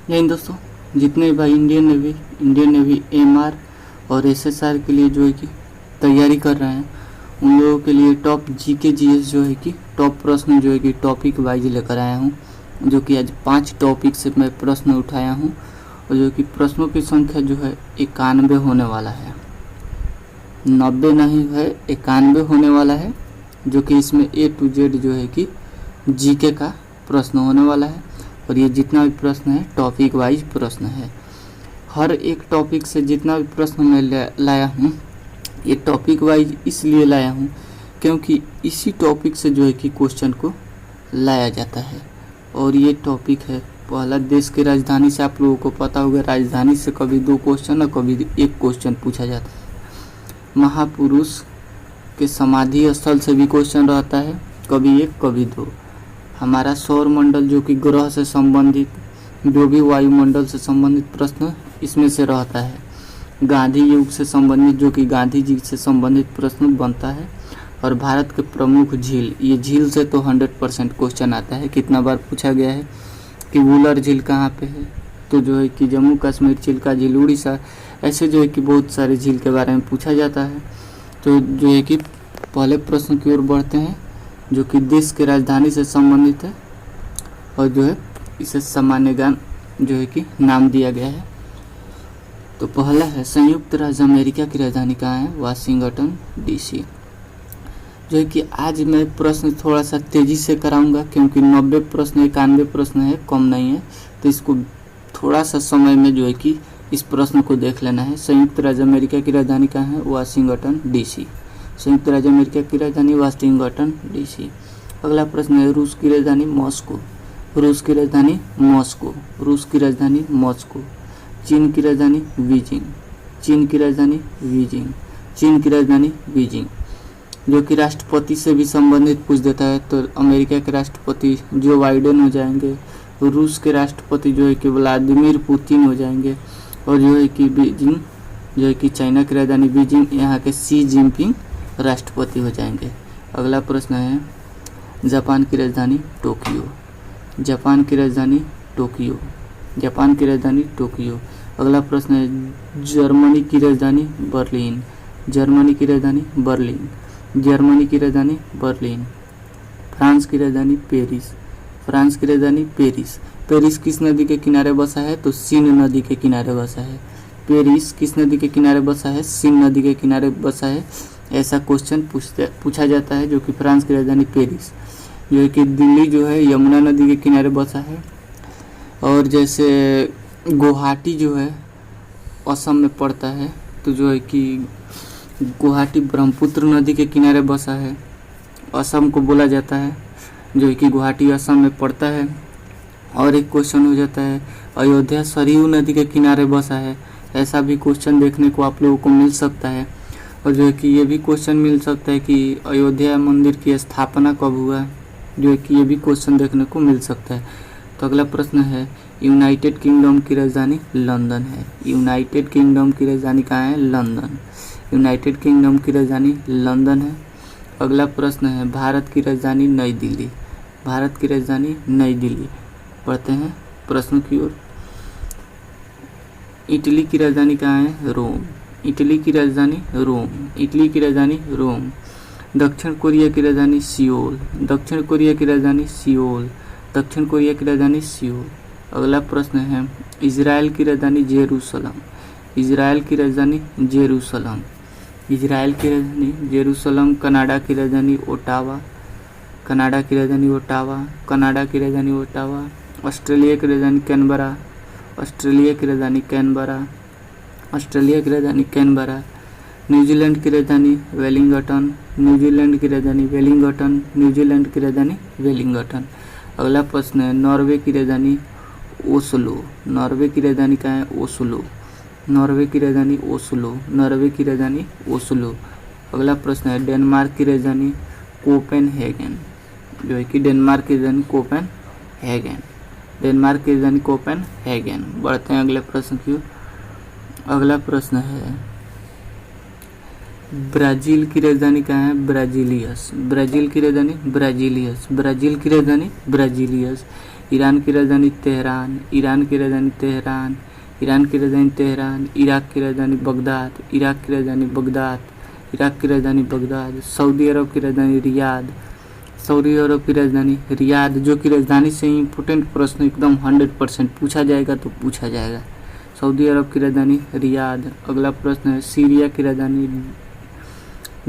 जय हिंद दोस्तों। जितने भाई इंडियन नेवी एमआर और एसएसआर के लिए जो है कि तैयारी कर रहे हैं उन लोगों के लिए टॉप जीके जीएस जो है कि टॉप प्रश्न जो है कि टॉपिक वाइज लेकर आया हूँ, जो कि आज 5 टॉपिक से मैं प्रश्न उठाया हूँ और जो कि प्रश्नों की संख्या जो है 91 होने वाला है, 90 नहीं है 91 होने वाला है, जो कि इसमें A to Z जो है कि जीके का प्रश्न होने वाला है। और ये जितना भी प्रश्न है टॉपिक वाइज प्रश्न है। हर एक टॉपिक से जितना भी प्रश्न मैं लाया हूँ ये टॉपिक वाइज इसलिए लाया हूँ क्योंकि इसी टॉपिक से जो है कि क्वेश्चन को लाया जाता है। और ये टॉपिक है पहला, देश की राजधानी से आप लोगों को पता होगा राजधानी से कभी 2 क्वेश्चन और कभी 1 क्वेश्चन पूछा जाता है। महापुरुष के समाधि स्थल से भी क्वेश्चन रहता है, कभी 1 कभी 2। हमारा सौर मंडल जो कि ग्रह से संबंधित, जो भी वायुमंडल से संबंधित प्रश्न इसमें से रहता है। गांधी युग से संबंधित जो कि गांधी जी से संबंधित प्रश्न बनता है। और भारत के प्रमुख झील, ये झील से तो 100% क्वेश्चन आता है। कितना बार पूछा गया है कि वुलर झील कहाँ पे है, तो जो है कि जम्मू कश्मीर, चिल्का झील उड़ीसा, ऐसे जो है कि बहुत सारे झील के बारे में पूछा जाता है। तो जो है कि पहले प्रश्न की ओर बढ़ते हैं जो कि देश की राजधानी से संबंधित है और जो है इसे सामान्य ज्ञान जो है कि नाम दिया गया है। तो पहला है संयुक्त राज्य अमेरिका की राजधानी कहाँ है, वाशिंगटन डीसी। जो है कि आज मैं प्रश्न थोड़ा सा तेजी से कराऊंगा क्योंकि 90 प्रश्न 91 प्रश्न है, कम नहीं है, तो इसको थोड़ा सा समय में जो है कि इस प्रश्न को देख लेना है। संयुक्त राज्य अमेरिका की राजधानी कहाँ है, वाशिंगटन डीसी। संयुक्त राज्य अमेरिका की राजधानी वाशिंगटन डीसी। अगला प्रश्न है रूस की राजधानी मॉस्को। रूस की राजधानी मॉस्को। रूस की राजधानी मॉस्को। चीन की राजधानी बीजिंग। चीन की राजधानी बीजिंग। चीन की राजधानी बीजिंग। जो कि राष्ट्रपति से भी संबंधित पूछ देता है, तो अमेरिका के राष्ट्रपति जो बाइडेन हो जाएंगे, रूस के राष्ट्रपति जो है कि व्लादिमीर पुतिन हो जाएंगे, और जो है कि बीजिंग जो है कि चाइना की राजधानी बीजिंग, यहाँ के शी जिनपिंग राष्ट्रपति हो जाएंगे। अगला प्रश्न है जापान की राजधानी टोक्यो। जापान की राजधानी टोक्यो। जापान की राजधानी टोक्यो। अगला प्रश्न है जर्मनी की राजधानी बर्लिन। जर्मनी की राजधानी बर्लिन। जर्मनी की राजधानी बर्लिन। फ्रांस की राजधानी पेरिस। फ्रांस की राजधानी पेरिस। पेरिस किस नदी के किनारे बसा है, तो सीन नदी के किनारे बसा है। पेरिस किस नदी के किनारे बसा है, सीन नदी के किनारे बसा है। ऐसा क्वेश्चन पूछा जाता है। जो कि फ्रांस की राजधानी पेरिस। जो है कि दिल्ली जो है यमुना नदी के किनारे बसा है। और जैसे गुवाहाटी जो है असम में पड़ता है, तो जो है कि गुवाहाटी ब्रह्मपुत्र नदी के किनारे बसा है, असम को बोला जाता है। जो है कि गुवाहाटी असम में पड़ता है। और एक क्वेश्चन हो जाता है अयोध्या सरयू नदी के किनारे बसा है। ऐसा भी क्वेश्चन देखने को आप लोगों को मिल सकता है। और जो है कि ये भी क्वेश्चन मिल सकता है कि अयोध्या मंदिर की स्थापना कब हुआ, जो है कि ये भी क्वेश्चन देखने को मिल सकता है। तो अगला प्रश्न है यूनाइटेड किंगडम की राजधानी लंदन है। यूनाइटेड किंगडम की राजधानी कहाँ है, लंदन। यूनाइटेड किंगडम की राजधानी लंदन है। अगला प्रश्न है भारत की राजधानी नई दिल्ली। भारत की राजधानी नई दिल्ली। पढ़ते हैं प्रश्नों की ओर। इटली की राजधानी कहाँ है, रोम। इटली की राजधानी रोम। इटली की राजधानी रोम। दक्षिण कोरिया की राजधानी सियोल। दक्षिण कोरिया की राजधानी सियोल। दक्षिण कोरिया की राजधानी सियोल। अगला प्रश्न है इजराइल की राजधानी जेरूसलम। इजराइल की राजधानी जेरूसलम। इजराइल की राजधानी जेरूसलम। कनाडा की राजधानी ओटावा। कनाडा की राजधानी ओटावा। कनाडा की राजधानी ओटावा। ऑस्ट्रेलिया की राजधानी कैनबरा। ऑस्ट्रेलिया की राजधानी कैनबरा। ऑस्ट्रेलिया की राजधानी कैनबरा। न्यूजीलैंड की राजधानी वेलिंगटन। न्यूजीलैंड की राजधानी वेलिंगटन। न्यूजीलैंड की राजधानी वेलिंगटन। अगला प्रश्न है नॉर्वे की राजधानी ओस्लो। नॉर्वे की राजधानी कहाँ है, ओस्लो। नॉर्वे की राजधानी ओस्लो। नॉर्वे की राजधानी ओस्लो। अगला प्रश्न है डेनमार्क की राजधानी कोपेनहेगन। जो है कि डेनमार्क की राजधानी कोपेनहेगन। डेनमार्क की राजधानी कोपेनहेगन। बढ़ते हैं अगले प्रश्न की ओर। अगला प्रश्न है ब्राजील की राजधानी कहाँ है, ब्राजीलियस। ब्राजील की राजधानी ब्राजीलियस। ब्राजील की राजधानी ब्राजीलियस। ईरान की राजधानी तेहरान, ईरान की राजधानी तेहरान, ईरान की राजधानी तेहरान, इराक की राजधानी बगदाद, इराक की राजधानी बगदाद, इराक की राजधानी बगदाद, सऊदी अरब की राजधानी रियाद, सऊदी अरब की राजधानी रियाद, जो कि राजधानी से ही इम्पोर्टेंट प्रश्न एकदम 100% पूछा जाएगा तो पूछा जाएगा। सऊदी अरब की राजधानी रियाद। अगला प्रश्न है सीरिया की राजधानी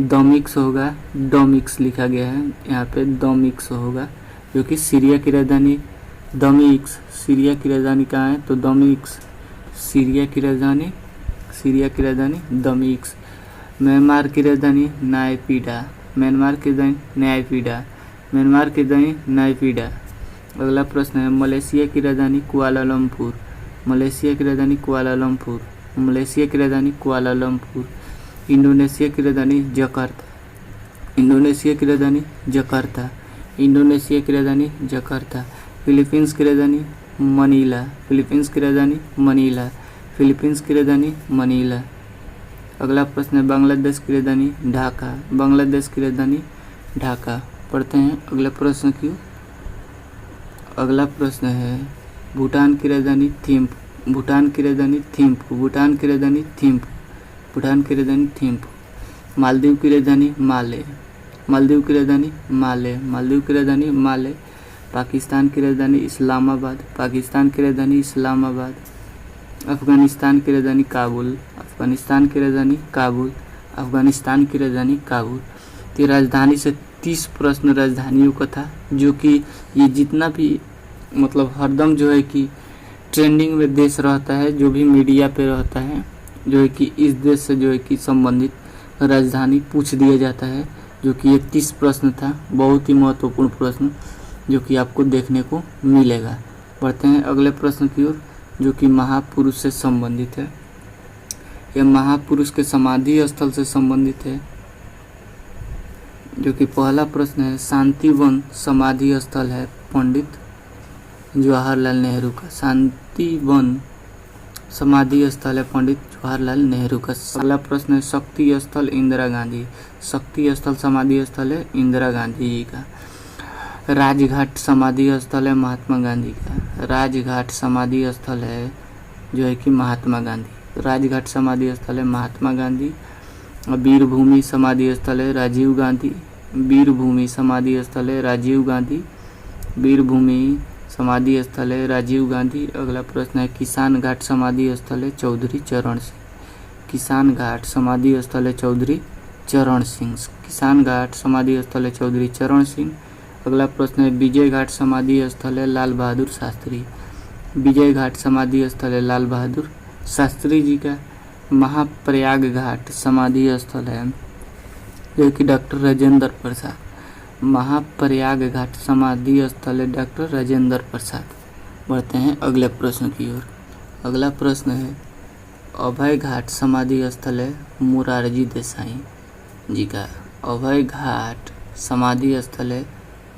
दमिश्क होगा, डोमिक्स लिखा गया है यहाँ पे, दमिश्क होगा, जो कि सीरिया की राजधानी दमिश्क, सीरिया की राजधानी कहाँ है तो दमिश्क, सीरिया की राजधानी दमिश्क। म्यांमार की राजधानी नायपीडा, म्यांमार की राजधानी नायपीडा, म्यांमार की राजधानी नायपीडा। अगला प्रश्न है मलेशिया की राजधानी कुआलालंपुर, मलेशिया की राजधानी कुआलालंपुर, मलेशिया की राजधानी कुआलालंपुर। इंडोनेशिया की राजधानी जकार्ता, इंडोनेशिया की राजधानी जकार्ता, इंडोनेशिया की राजधानी जकार्ता। फिलीपींस की राजधानी मनीला, फिलीपींस की राजधानी मनीला, फिलीपींस की राजधानी मनीला। अगला प्रश्न है बांग्लादेश की राजधानी ढाका, बांग्लादेश की राजधानी ढाका। पढ़ते हैं अगले प्रश्न की। अगला प्रश्न है भूटान की राजधानी थिम्पू, भूटान की राजधानी थिम्पू, भूटान की राजधानी थिम्पू, भूटान की राजधानी थिम्पू। मालदीव की राजधानी माले, मालदीव की राजधानी माले, मालदीव की राजधानी माले। पाकिस्तान की राजधानी इस्लामाबाद, पाकिस्तान की राजधानी इस्लामाबाद। अफगानिस्तान की राजधानी काबुल, अफगानिस्तान की राजधानी काबुल, अफगानिस्तान की राजधानी काबुल। तो राजधानी से 30 प्रश्न राजधानियों का था, जो कि ये जितना भी मतलब हरदम जो है कि ट्रेंडिंग में देश रहता है, जो भी मीडिया पे रहता है, जो है कि इस देश से जो है कि संबंधित राजधानी पूछ दिया जाता है, जो कि ये 30 प्रश्न था, बहुत ही महत्वपूर्ण प्रश्न जो कि आपको देखने को मिलेगा। बढ़ते हैं अगले प्रश्न की ओर, जो कि महापुरुष से संबंधित है। यह महापुरुष के समाधि स्थल से संबंधित है, जो कि पहला प्रश्न है शांतिवन समाधि स्थल है पंडित जवाहरलाल नेहरू का, शांतिवन समाधि स्थल है पंडित जवाहरलाल नेहरू का। अगला प्रश्न है शक्ति स्थल इंदिरा गांधी, शक्ति स्थल समाधि स्थल है इंदिरा गांधी जी का। राजघाट समाधि स्थल है महात्मा गांधी का, राजघाट समाधि स्थल है जो है कि महात्मा गांधी, राजघाट समाधि स्थल है महात्मा गांधी। वीरभूमि समाधि स्थल है राजीव गांधी, वीरभूमि समाधि स्थल है राजीव गांधी, वीरभूमि समाधि स्थल है राजीव गांधी। अगला प्रश्न है किसान घाट समाधि स्थल है चौधरी चरण सिंह, किसान घाट समाधि स्थल है चौधरी चरण सिंह, किसान घाट समाधि स्थल है चौधरी चरण सिंह। अगला प्रश्न है विजय घाट समाधि स्थल है लाल बहादुर शास्त्री, विजय घाट समाधि स्थल है लाल बहादुर शास्त्री जी का। महाप्रयाग घाट समाधि स्थल है जो कि डॉक्टर राजेंद्र प्रसाद, महाप्रयाग घाट समाधि स्थल है डॉक्टर राजेंद्र प्रसाद। बढ़ते हैं अगले प्रश्न की ओर। अगला प्रश्न है अभय घाट समाधि स्थल है मोरारजी देसाई जी का, अभय घाट समाधि स्थल है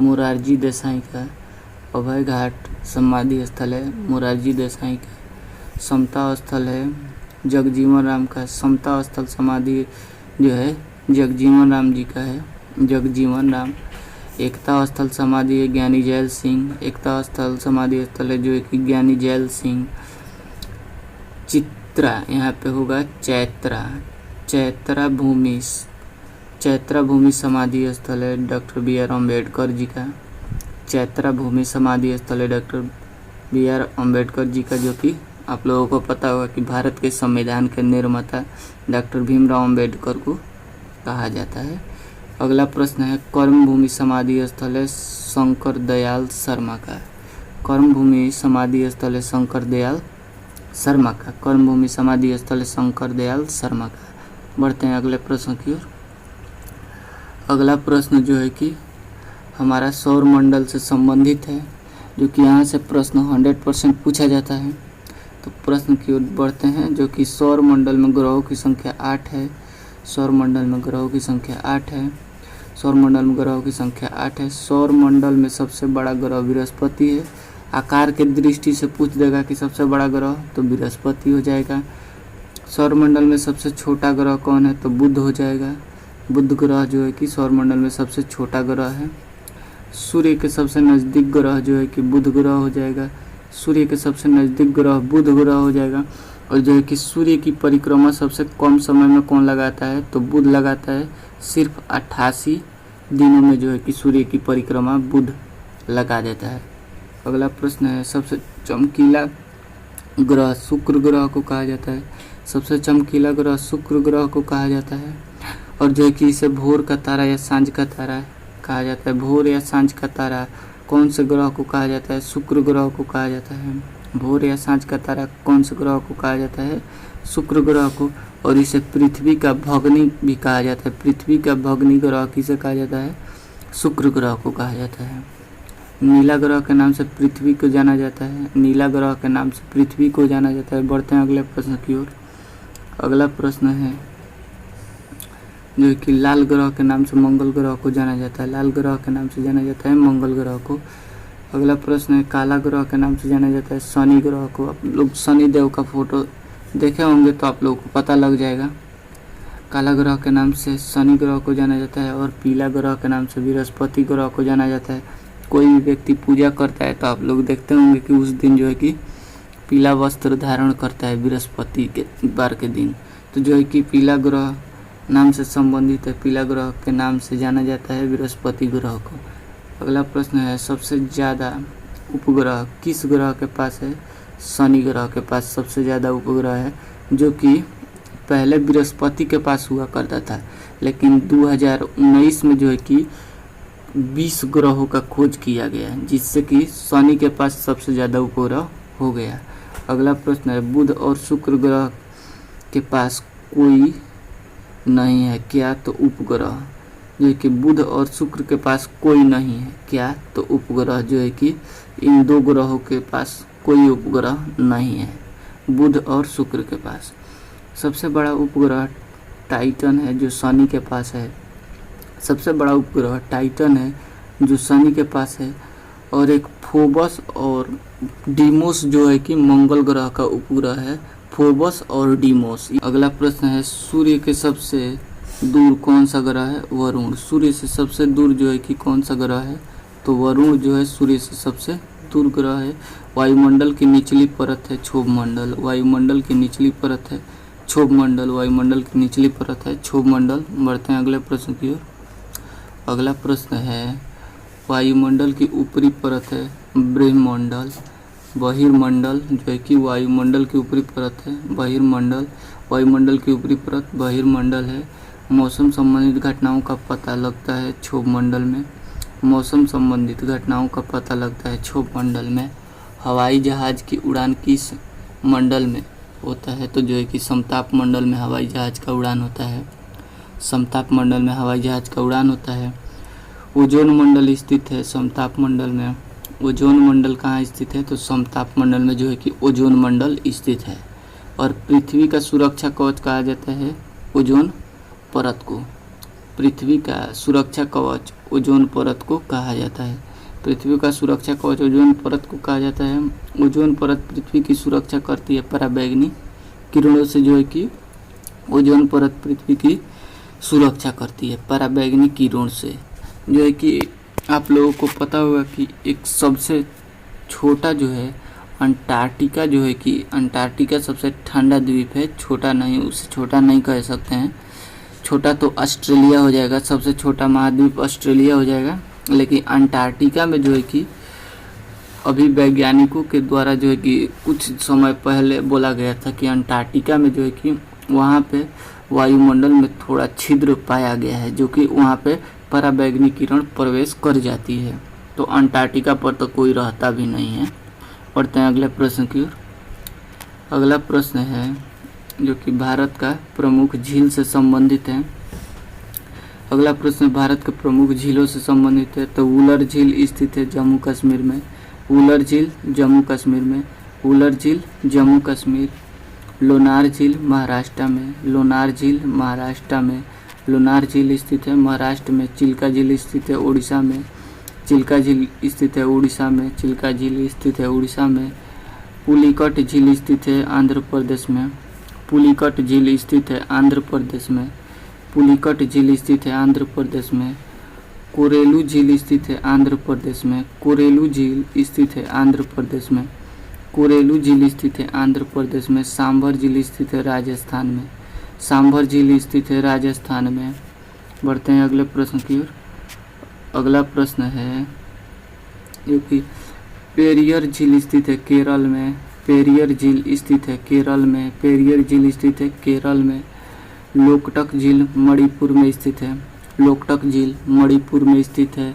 मोरारजी देसाई का, अभय घाट समाधि स्थल है मोरारजी देसाई का। समता स्थल है जगजीवन राम का, समता स्थल समाधि जो है जगजीवन राम जी का है, जगजीवन राम। एकता स्थल समाधि है ज्ञानी जैल सिंह, एकता स्थल समाधि स्थल है जो है कि ज्ञानी जैल सिंह। चित्रा यहाँ पे होगा चैत्रा, चैत्रा भूमि, चैत्रा भूमि समाधि स्थल है डॉक्टर BR अम्बेडकर जी का, चैत्रा भूमि समाधि स्थल है डॉक्टर BR अम्बेडकर जी का, जो कि आप लोगों को पता होगा कि भारत के संविधान के निर्माता डॉक्टर भीमराव अम्बेडकर को कहा जाता है। अगला प्रश्न है कर्मभूमि समाधि स्थल है शंकर दयाल शर्मा का, कर्मभूमि समाधि स्थल है शंकर दयाल शर्मा का, कर्मभूमि समाधि स्थल है शंकर दयाल शर्मा का। बढ़ते हैं अगले प्रश्न की ओर। अगला प्रश्न जो है कि हमारा सौर मंडल से संबंधित है, जो कि यहाँ से प्रश्न 100% पूछा जाता है। तो प्रश्न की ओर बढ़ते हैं, जो कि सौर मंडल में ग्रहों की संख्या 8 है, सौर मंडल में ग्रहों की संख्या 8 है, सौर मंडल में ग्रहों की संख्या 8 है। सौर मंडल में सबसे बड़ा ग्रह बृहस्पति है। आकार के दृष्टि से पूछ देगा कि सबसे बड़ा ग्रह तो बृहस्पति हो जाएगा। सौर मंडल में सबसे छोटा ग्रह कौन है तो बुध हो जाएगा, बुध ग्रह जो है कि सौर मंडल में सबसे छोटा ग्रह है। सूर्य के सबसे नज़दीक ग्रह जो है कि बुध ग्रह हो जाएगा। सूर्य के सबसे नज़दीक ग्रह बुध ग्रह हो जाएगा। और जो है कि सूर्य की परिक्रमा सबसे कम समय में कौन लगाता है, तो बुध लगाता है। सिर्फ 88 दिनों में जो है कि सूर्य की परिक्रमा बुध लगा देता है। अगला प्रश्न है, सबसे चमकीला ग्रह शुक्र ग्रह को कहा जाता है। सबसे चमकीला ग्रह शुक्र ग्रह को कहा जाता है। और जो है कि इसे भोर का तारा या सांझ का तारा कहा जाता है। भोर या सांझ का तारा कौन से ग्रह को कहा जाता है, शुक्र ग्रह को कहा जाता है। भोर या सांझ का तारा कौन से ग्रह को कहा जाता है, शुक्र ग्रह को। और इसे पृथ्वी का भग्नी भी कहा जाता है। पृथ्वी का भग्नी ग्रह किसे कहा जाता है, शुक्र ग्रह को कहा जाता है। नीला ग्रह के नाम से पृथ्वी को जाना जाता है। नीला ग्रह के नाम से पृथ्वी को जाना जाता है। बढ़ते हैं अगले प्रश्न की ओर। अगला प्रश्न है जो कि लाल ग्रह के नाम से मंगल ग्रह को जाना जाता है। लाल ग्रह के नाम से जाना जाता है मंगल ग्रह को। अगला प्रश्न है, काला ग्रह के नाम से जाना जाता है शनि ग्रह को। आप लोग शनि देव का फोटो देखे होंगे तो आप लोगों को पता लग जाएगा। काला ग्रह के नाम से शनि ग्रह को जाना जाता है। और पीला ग्रह के नाम से बृहस्पति ग्रह को जाना जाता है। कोई भी व्यक्ति पूजा करता है तो आप लोग देखते होंगे कि उस दिन जो है कि पीला वस्त्र धारण करता है बृहस्पति के बार के दिन। तो जो है कि पीला ग्रह नाम से संबंधित है। पीला ग्रह के नाम से जाना जाता है बृहस्पति ग्रह को। अगला प्रश्न है, सबसे ज़्यादा उपग्रह किस ग्रह के पास है, शनि ग्रह के पास सबसे ज़्यादा उपग्रह है। जो कि पहले बृहस्पति के पास हुआ करता था, लेकिन 2019 में जो है कि 20 ग्रहों का खोज किया गया है, जिससे कि शनि के पास सबसे ज़्यादा उपग्रह हो गया। अगला प्रश्न है, बुध और शुक्र ग्रह के पास कोई नहीं है क्या, तो उपग्रह। जो है कि बुध और शुक्र के पास कोई नहीं है क्या, तो उपग्रह। जो है कि इन दो ग्रहों के पास कोई उपग्रह नहीं है, बुध और शुक्र के पास। सबसे बड़ा उपग्रह टाइटन है जो शनि के पास है। सबसे बड़ा उपग्रह टाइटन है जो शनि के पास है। और एक फोबस और डीमोस जो है कि मंगल ग्रह का उपग्रह है, फोबस और डीमोस। अगला प्रश्न है, सूर्य के सबसे दूर कौन सा ग्रह है, वरुण। सूर्य से सबसे दूर जो है कि कौन सा ग्रह है, तो वरुण जो है सूर्य से सबसे दूर ग्रह है। वायुमंडल की निचली परत है क्षोभ मंडल। वायुमंडल की निचली परत है क्षोभ मंडल। वायुमंडल की निचली परत है क्षोभ मंडल। बढ़ते हैं अगले प्रश्न की ओर। अगला प्रश्न है, वायुमंडल की ऊपरी परत है ब्रह्मंडल। बहिर्मंडल जो है कि वायुमंडल की ऊपरी परत है बहिर्मंडल। वायुमंडल की ऊपरी परत बहिर्मंडल है। मौसम संबंधित घटनाओं का पता लगता है क्षोभ मंडल में। मौसम संबंधित घटनाओं का पता लगता है क्षोभ मंडल में। हवाई जहाज की उड़ान किस मंडल में होता है, तो जो है कि समताप मंडल में हवाई जहाज का उड़ान होता है। समताप मंडल में हवाई जहाज का उड़ान होता है। ओजोन मंडल स्थित है समताप मंडल में। ओजोन मंडल कहाँ स्थित है, तो समताप मंडल में जो है कि ओजोन मंडल स्थित है। और पृथ्वी का सुरक्षा कवच कहा जाता है ओजोन परत को। पृथ्वी का सुरक्षा कवच ओजोन परत को कहा जाता है। पृथ्वी का सुरक्षा कवच ओजोन परत को कहा जाता है। ओजोन परत पृथ्वी की सुरक्षा करती है पराबैंगनी किरणों से। जो है कि ओजोन परत पृथ्वी की सुरक्षा करती है पराबैंगनी किरण से। जो है कि आप लोगों को पता होगा कि एक सबसे छोटा जो है अंटार्कटिका। जो है कि अंटार्कटिका सबसे ठंडा द्वीप है। छोटा नहीं, उसे छोटा नहीं कह सकते हैं। छोटा तो ऑस्ट्रेलिया हो जाएगा, सबसे छोटा महाद्वीप ऑस्ट्रेलिया हो जाएगा। लेकिन अंटार्कटिका में जो है कि अभी वैज्ञानिकों के द्वारा जो है कि कुछ समय पहले बोला गया था कि अंटार्कटिका में जो है कि वहाँ पे वायुमंडल में थोड़ा छिद्र पाया गया है, जो कि वहाँ पे पराबैंगनी किरण प्रवेश कर जाती है। तो अंटार्कटिका पर तो कोई रहता भी नहीं है। पढ़ते हैं अगले प्रश्न की ओर। अगला प्रश्न है जो कि भारत का प्रमुख झील से संबंधित है। अगला प्रश्न भारत के प्रमुख झीलों से संबंधित है। तो वुलर झील स्थित है जम्मू कश्मीर में। वुलर झील जम्मू कश्मीर में। वुलर झील जम्मू कश्मीर। लोनार झील महाराष्ट्र में। लोनार झील महाराष्ट्र में। लोनार झील स्थित है महाराष्ट्र में। चिल्का झील स्थित है उड़ीसा में। चिल्का झील स्थित है उड़ीसा में। चिल्का झील स्थित है उड़ीसा में। पुलिकट झील स्थित है आंध्र प्रदेश में। पुलिकट झील स्थित है आंध्र प्रदेश में। पुलिकट झील स्थित है आंध्र प्रदेश में। कोरेलू झील स्थित है आंध्र प्रदेश में। कोरेलू झील स्थित है आंध्र प्रदेश में। कोरेलू झील स्थित है आंध्र प्रदेश में। सांभर झील स्थित है राजस्थान में। सांभर झील स्थित है राजस्थान में। बढ़ते हैं अगले प्रश्न की ओर। अगला प्रश्न है जो कि पेरियर झील स्थित है केरल में। पेरियर झील स्थित है केरल में। पेरियर झील स्थित है केरल में। लोकटक झील मणिपुर में स्थित है। लोकटक झील मणिपुर में स्थित है।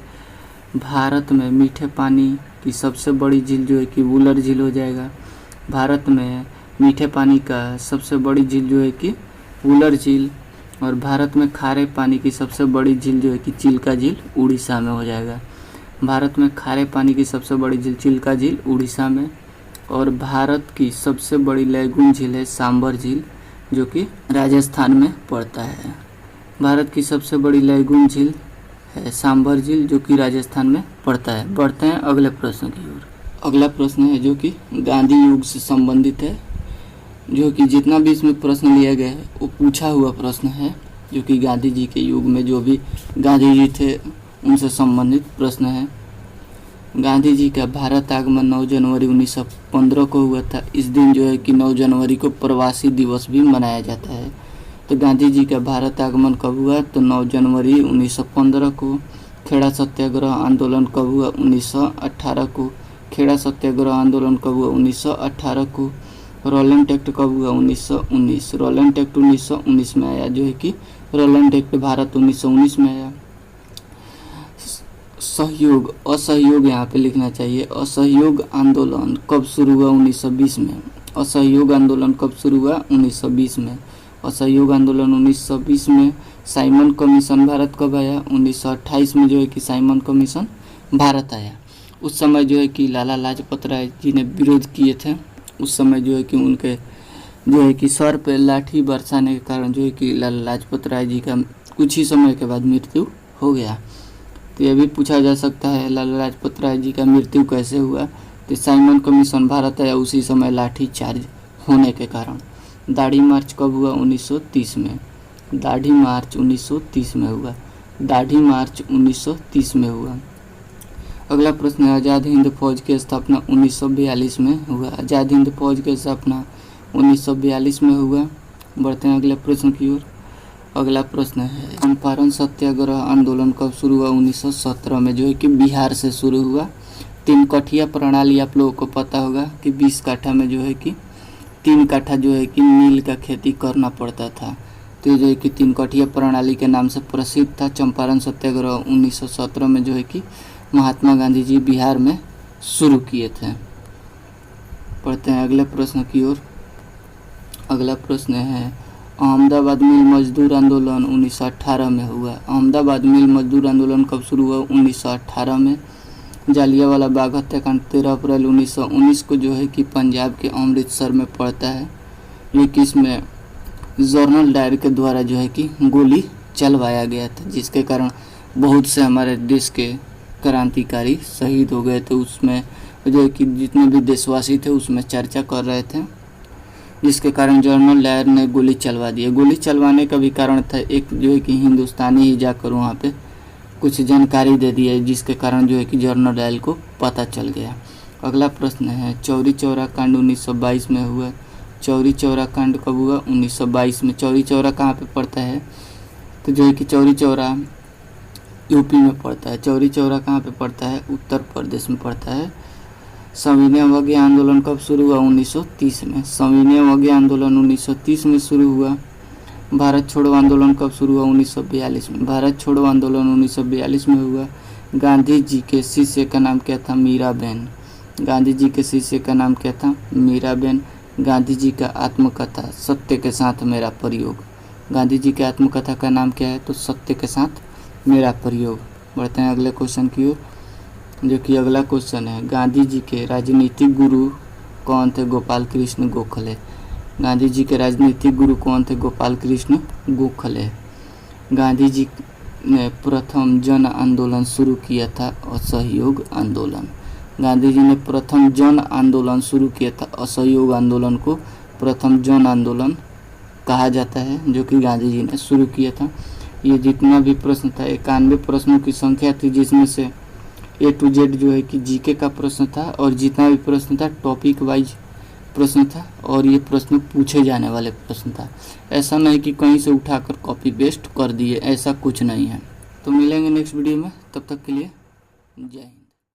भारत में मीठे पानी की सबसे बड़ी झील जो है कि वुलर झील हो जाएगा। भारत में मीठे पानी का सबसे बड़ी झील जो है कि वुलर झील। और भारत में खारे पानी की सबसे बड़ी झील जो है कि चिल्का झील उड़ीसा में हो जाएगा। भारत में खारे पानी की सबसे बड़ी झील चिल्का झील उड़ीसा में। और भारत की सबसे बड़ी लैगून झील है सांभर झील जो कि राजस्थान में पड़ता है। भारत की सबसे बड़ी लैगून झील है सांभर झील जो कि राजस्थान में पड़ता है। बढ़ते हैं अगले प्रश्न की ओर। अगला प्रश्न है जो कि गांधी युग से संबंधित है, जो कि जितना भी इसमें प्रश्न लिया गया है वो पूछा हुआ प्रश्न है, जो कि गांधी जी के युग में जो भी गांधी जी थे उनसे संबंधित प्रश्न है। गांधी जी का भारत आगमन 9 जनवरी 1915 को हुआ था। इस दिन जो है कि 9 जनवरी को प्रवासी दिवस भी मनाया जाता है। तो गांधी जी का भारत आगमन कब हुआ? तो 9 जनवरी 1915 को। खेड़ा सत्याग्रह आंदोलन कब हुआ? 1918 को। खेड़ा सत्याग्रह आंदोलन कब हुआ? 1918 को। रॉलेंट एक्ट कब हुआ? 1919। रॉलेंट एक्ट 1919 में आया, जो है कि रॉलेंट एक्ट भारत 1919 में आया। सहयोग असहयोग यहाँ पे लिखना चाहिए। असहयोग आंदोलन कब शुरू हुआ? 1920 में। असहयोग आंदोलन कब शुरू हुआ? 1920 में। असहयोग आंदोलन 1920 में। साइमन कमीशन भारत कब आया? 1928 में, जो है कि साइमन कमीशन भारत आया। उस समय जो है कि लाला लाजपत राय जी ने विरोध किए थे। उस समय जो है कि उनके जो है कि सर पे लाठी बरसाने के कारण जो है कि लाला लाजपत राय जी का कुछ ही समय के बाद मृत्यु हो गया। तो यह भी पूछा जा सकता है लाला लाजपत राय जी का मृत्यु कैसे हुआ? तो साइमन कमीशन भारत आया उसी समय लाठी चार्ज होने के कारण। दाढ़ी मार्च कब हुआ? 1930 में। दाढ़ी मार्च 1930 में हुआ। दाढ़ी मार्च 1930 में हुआ। अगला प्रश्न है, आज़ाद हिंद फौज की स्थापना 1942 में हुआ। आज़ाद हिंद फौज की स्थापना 1942 में हुआ। बढ़ते हैं अगले प्रश्न की ओर। अगला प्रश्न है, चंपारण सत्याग्रह आंदोलन कब शुरू हुआ? 1917 में, जो है कि बिहार से शुरू हुआ। 3 कठिया प्रणाली आप लोगों को पता होगा कि 20 काठा में जो है कि 3 काठा जो है कि नील का खेती करना पड़ता था। तो जो है कि 3 कठिया प्रणाली के नाम से प्रसिद्ध था। चंपारण सत्याग्रह 1917 में जो है कि महात्मा गांधी जी बिहार में शुरू किए थे। पढ़ते हैं अगले प्रश्न की ओर। अगला प्रश्न है, अहमदाबाद मिल मजदूर आंदोलन 1918 में हुआ। अहमदाबाद मिल मजदूर आंदोलन कब शुरू हुआ? 1918 में। जालियांवाला बाग हत्याकांड 13 अप्रैल 1919 को जो है कि पंजाब के अमृतसर में पड़ता है। ये कि इसमें जनरल डायर के द्वारा जो है कि गोली चलवाया गया था, जिसके कारण बहुत से हमारे देश के क्रांतिकारी शहीद हो गए थे। उसमें जो है कि जितने भी देशवासी थे उसमें चर्चा कर रहे थे, जिसके कारण जनरल डायर ने गोली चलवा दी। गोली चलवाने का भी कारण था एक, जो है कि हिंदुस्तानी ही जाकर वहाँ पे कुछ जानकारी दे दी है, जिसके कारण जो है कि जनरल डायर को पता चल गया। अगला प्रश्न है, चौरी चौरा कांड 1922 में हुआ। चौरी चौरा कांड कब हुआ? 1922 में। चौरी चौरा कहाँ पे पड़ता है? तो जो है कि चौरी चौरा यूपी में पड़ता है। चौरी चौरा कहाँ पे पड़ता है? उत्तर प्रदेश में पड़ता है। सविनय अवज्ञा आंदोलन कब शुरू हुआ? 1930 में। सविनय अवज्ञा आंदोलन 1930 में शुरू हुआ। भारत छोड़ो आंदोलन कब शुरू हुआ? 1942 में। भारत छोड़ो आंदोलन 1942 में हुआ। गांधी जी के शिष्य का नाम क्या था? मीराबेन। गांधी जी के शिष्य का नाम क्या था? मीराबेन। गांधी जी का आत्मकथा सत्य के साथ मेरा प्रयोग। गांधी जी की आत्मकथा का नाम क्या है? तो सत्य के साथ मेरा प्रयोग। बढ़ते हैं अगले क्वेश्चन की ओर, जो कि अगला क्वेश्चन है, गांधी जी के राजनीतिक गुरु कौन थे? गोपाल कृष्ण गोखले। गांधी जी के राजनीतिक गुरु कौन थे? गोपाल कृष्ण गोखले। गांधी जी ने प्रथम जन आंदोलन शुरू किया था असहयोग आंदोलन। गांधी जी ने प्रथम जन आंदोलन शुरू किया था। असहयोग आंदोलन को प्रथम जन आंदोलन कहा जाता है, जो कि गांधी जी ने शुरू किया था। ये जितना भी प्रश्न था 91 प्रश्नों की संख्या थी, जिसमें से A to Z जो है कि जीके का प्रश्न था और जितना भी प्रश्न था टॉपिक वाइज प्रश्न था और ये प्रश्न पूछे जाने वाले प्रश्न था। ऐसा नहीं कि कहीं से उठाकर कॉपी पेस्ट कर दिए, ऐसा कुछ नहीं है। तो मिलेंगे नेक्स्ट वीडियो में, तब तक के लिए जय हिंद।